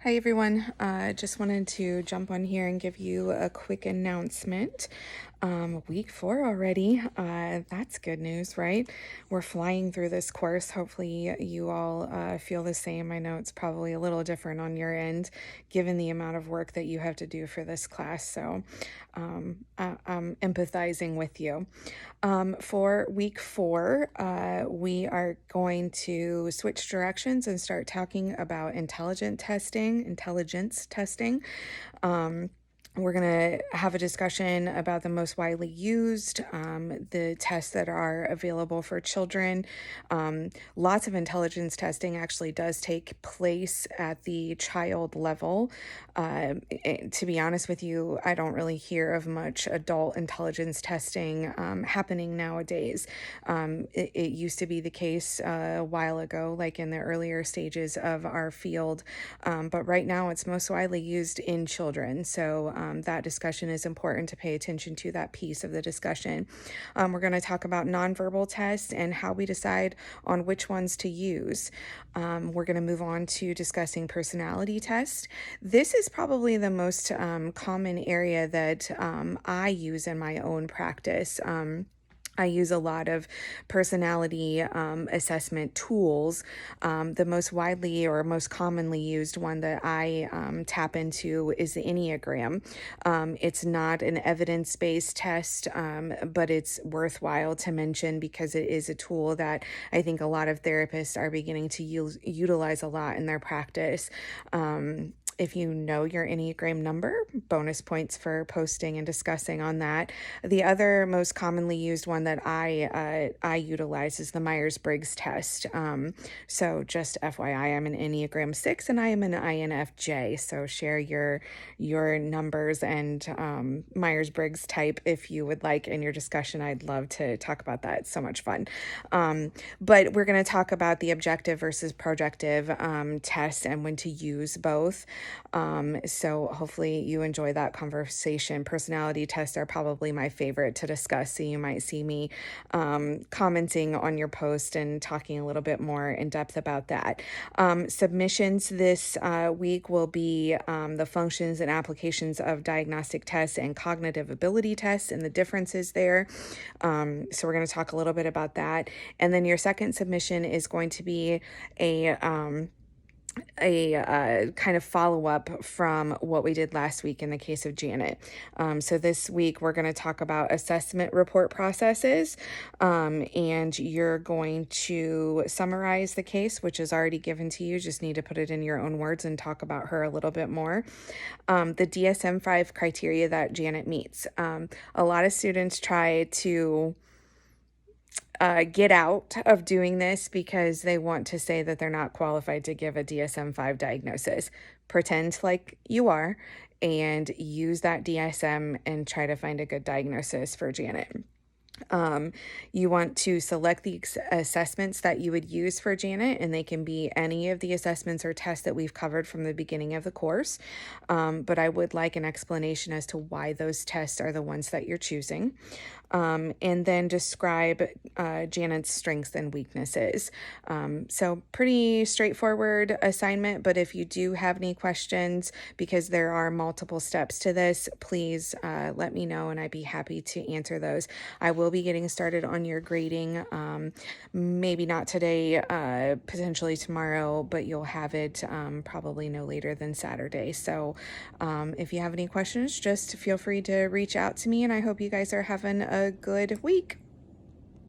Hi everyone, just wanted to jump on here and give you a quick announcement. Week 4 already. That's good news, right? We're flying through this course. Hopefully you all feel the same. I know it's probably a little different on your end, given the amount of work that you have to do for this class. So I'm empathizing with you. For week 4, we are going to switch directions and start talking about intelligence testing. Um, we're going to have a discussion about the most widely used, the tests that are available for children. Lots of intelligence testing actually does take place at the child level. To be honest with you, I don't really hear of much adult intelligence testing happening nowadays. It used to be the case a while ago, like in the earlier stages of our field, but right now it's most widely used in children. So that discussion is important to pay attention to that piece of the discussion. We're going to talk about nonverbal tests and how we decide on which ones to use. We're going to move on to discussing personality tests. This is probably the most common area that I use in my own practice. I use a lot of personality assessment tools. The most widely or most commonly used one that I tap into is the Enneagram. It's not an evidence-based test, but it's worthwhile to mention because it is a tool that I think a lot of therapists are beginning to utilize a lot in their practice. If you know your Enneagram number, bonus points for posting and discussing on that. The other most commonly used one that I utilize is the Myers-Briggs test. So just FYI, I'm an Enneagram 6 and I am an INFJ. So share your numbers and Myers-Briggs type if you would like in your discussion. I'd love to talk about that. It's so much fun. But we're going to talk about the objective versus projective tests and when to use both. So hopefully you enjoy that conversation. Personality tests are probably my favorite to discuss. So you might see me commenting on your post and talking a little bit more in depth about that. Submissions this week will be the functions and applications of diagnostic tests and cognitive ability tests and the differences there. So we're going to talk a little bit about that. And then your second submission is going to be a kind of follow-up from what we did last week in the case of Janet. So this week we're going to talk about assessment report processes, and you're going to summarize the case, which is already given to you. Just need to put it in your own words and talk about her a little bit more. The DSM-5 criteria that Janet meets. A lot of students try to get out of doing this because they want to say that they're not qualified to give a DSM-5 diagnosis. Pretend like you are and use that DSM and try to find a good diagnosis for Janet. You want to select the assessments that you would use for Janet, and they can be any of the assessments or tests that we've covered from the beginning of the course. But I would like an explanation as to why those tests are the ones that you're choosing. And then describe Janet's strengths and weaknesses. So pretty straightforward assignment, but if you do have any questions, because there are multiple steps to this, please let me know and I'd be happy to answer those. I will be getting started on your grading, maybe not today, potentially tomorrow, but you'll have it probably no later than Saturday. So if you have any questions, just feel free to reach out to me, and I hope you guys are having a good week.